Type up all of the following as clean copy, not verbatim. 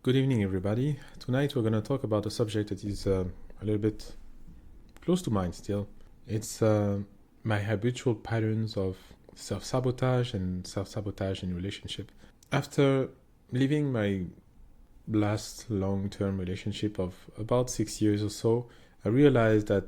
Good evening, everybody. Tonight we're going to talk about a subject that is a little bit close to mine still. It's my habitual patterns of self-sabotage and self-sabotage in relationship. After leaving my last long-term relationship of about 6 years or so, I realized that,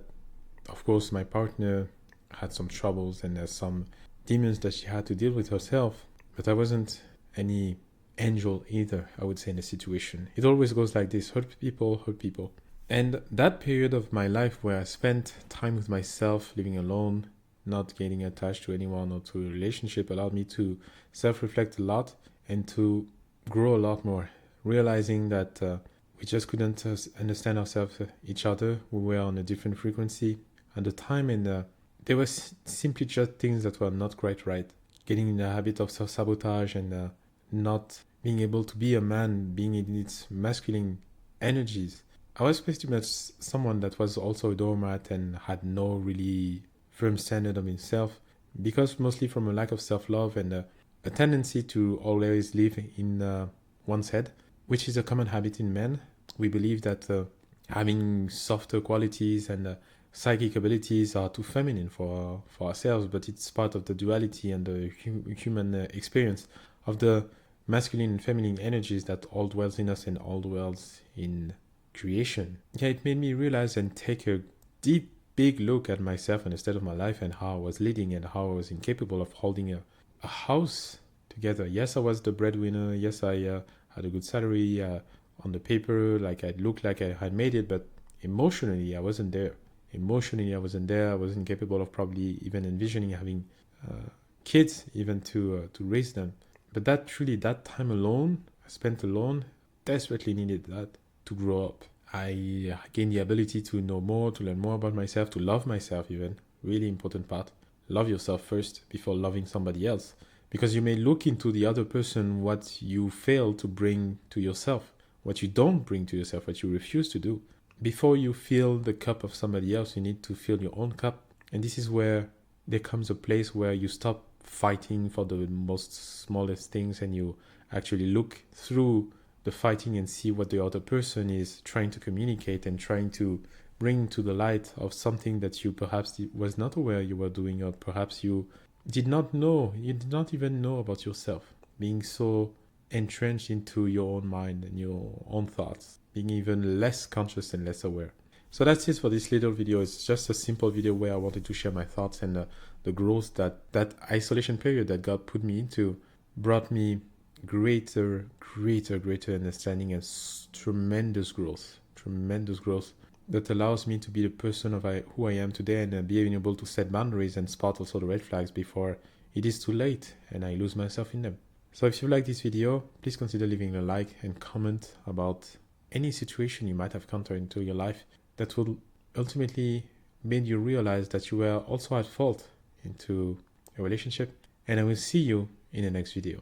of course, my partner had some troubles and some demons that she had to deal with herself, but I wasn't any angel either, I would say, in the situation. It always goes like this: hurt people, hurt people. And that period of my life where I spent time with myself, living alone, not getting attached to anyone or to a relationship, allowed me to self-reflect a lot and to grow a lot more, realizing that we just couldn't understand ourselves, each other. We were on a different frequency at the time, and there were simply just things that were not quite right. Getting in the habit of self-sabotage and not being able to be a man, being in its masculine energies. I was pretty much someone that was also a doormat and had no really firm standard of himself, because mostly from a lack of self-love and a tendency to always live in one's head, which is a common habit in men. We believe that having softer qualities and psychic abilities are too feminine for ourselves, but it's part of the duality and the human experience of the masculine and feminine energies that all dwells in us and all dwells in creation. Yeah, it made me realize and take a deep, big look at myself and the state of my life and how I was leading and how I was incapable of holding a house together. Yes, I was the breadwinner. Yes, I had a good salary on the paper, like I looked like I had made it, but emotionally, I wasn't there. Emotionally, I wasn't there. I wasn't capable of probably even envisioning having kids, even to raise them. But that time alone, I spent alone, desperately needed that to grow up. I gained the ability to know more, to learn more about myself, to love myself even. Really important part. Love yourself first before loving somebody else. Because you may look into the other person what you fail to bring to yourself, what you don't bring to yourself, what you refuse to do. Before you fill the cup of somebody else, you need to fill your own cup. And this is where there comes a place where you stop fighting for the most smallest things and you actually look through the fighting and see what the other person is trying to communicate and trying to bring to the light of something that you perhaps was not aware you were doing, or perhaps you did not know, you did not even know about yourself, being so entrenched into your own mind and your own thoughts, being even less conscious and less aware. So that's it for this little video. It's just a simple video where I wanted to share my thoughts and the growth that isolation period that God put me into brought me greater understanding and tremendous growth that allows me to be the person of who I am today, and being able to set boundaries and spot also the red flags before it is too late and I lose myself in them. So if you like this video, please consider leaving a like and comment about any situation you might have encountered into your life that will ultimately make you realize that you were also at fault into a relationship. And I will see you in the next video.